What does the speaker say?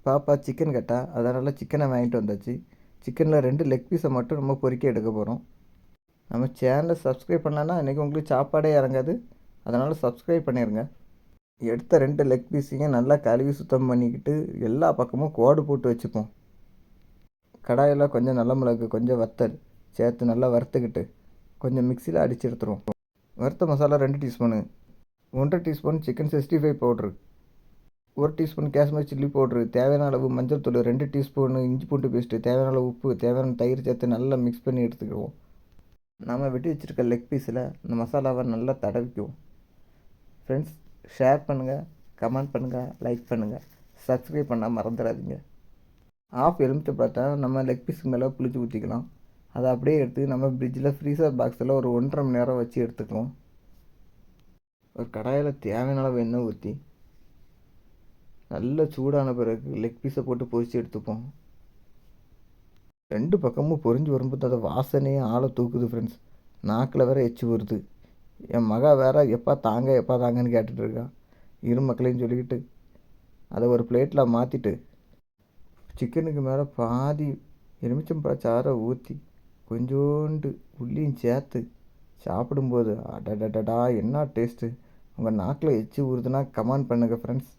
பாப்பா சிக்கன் கேட்டா, அதனால் சிக்கனை வாங்கிட்டு வந்தாச்சு. சிக்கனில் 2 லெக் பீஸை மட்டும் நம்ம பொறுக்கி எடுக்க போகிறோம். நம்ம சேனலை சப்ஸ்கிரைப் பண்ணலன்னா இன்றைக்கி உங்களுக்கு சாப்பாடே இறங்காது. அதனால் சப்ஸ்கிரைப் பண்ணிடுங்க. எடுத்த 2 லெக் பீஸையும் நல்லா கழுவி சுத்தம் பண்ணிக்கிட்டு எல்லா பக்கமும் கோடு போட்டு வச்சுப்போம். கடாயில் கொஞ்சம் நல்ல மிளகு, கொஞ்சம் வத்தல் சேர்த்து நல்லா வறுத்துக்கிட்டு கொஞ்சம் மிக்சியில் அடித்து எடுத்துருவோம். வறுத்த masala 2 teaspoon, 1 teaspoon chicken 65 powder, 1 teaspoon Kashmir chilli powder, தேவையான அளவு மஞ்சள் தூள், 2 டீஸ்பூன் இஞ்சி பூண்டு பேஸ்ட்டு, தேவையான அளவு உப்பு, தேவையான தயிர் சேர்த்து நல்லா மிக்ஸ் பண்ணி எடுத்துக்கிடுவோம். நாம் வெட்டி வச்சுருக்க லெக் பீஸில் இந்த மசாலாவை நல்லா தடவிக்குவோம். ஃப்ரெண்ட்ஸ், ஷேர் பண்ணுங்கள், கமெண்ட் பண்ணுங்கள், லைக் பண்ணுங்கள், சப்ஸ்கிரைப் பண்ணால் மறந்துடாதீங்க. ஆஃப் எலுமிச்சை பார்த்தா நம்ம லெக் பீஸுக்கு மேலே புளிச்சு ஊற்றிக்கலாம். அதை அப்படியே எடுத்து நம்ம ஃப்ரிட்ஜில் ஃப்ரீசர் பாக்ஸில் ஒரு 1.5 மணி நேரம் வச்சு எடுத்துக்குவோம். ஒரு கடாயில் தேவையான அளவு எண்ணெய் ஊற்றி நல்ல சூடான பிறகு லெக் பீஸை போட்டு பொரித்து எடுத்துப்போம். 2 பக்கமும் பொரிஞ்சு வரும்போது அதை வாசனையே ஆளை தூக்குது ஃப்ரெண்ட்ஸ். நாக்கில் வேற எச்சி வருது. என் மகா வேற எப்போ தாங்கன்னு கேட்டுட்டு இருக்கான். இரு மக்களையும் சொல்லிக்கிட்டு அதை ஒரு பிளேட்டில் மாற்றிட்டு சிக்கனுக்கு மேலே பாதி எலுமிச்சம்பழ சாறை ஊற்றி கொஞ்சோண்டு உள்ளியும் சேர்த்து சாப்பிடும்போது அடடடடா என்ன டேஸ்ட்டு! உங்கள் நாக்கில் எச்சி ஊறுதுன்னா கமெண்ட் பண்ணுங்கள் ஃப்ரெண்ட்ஸ்.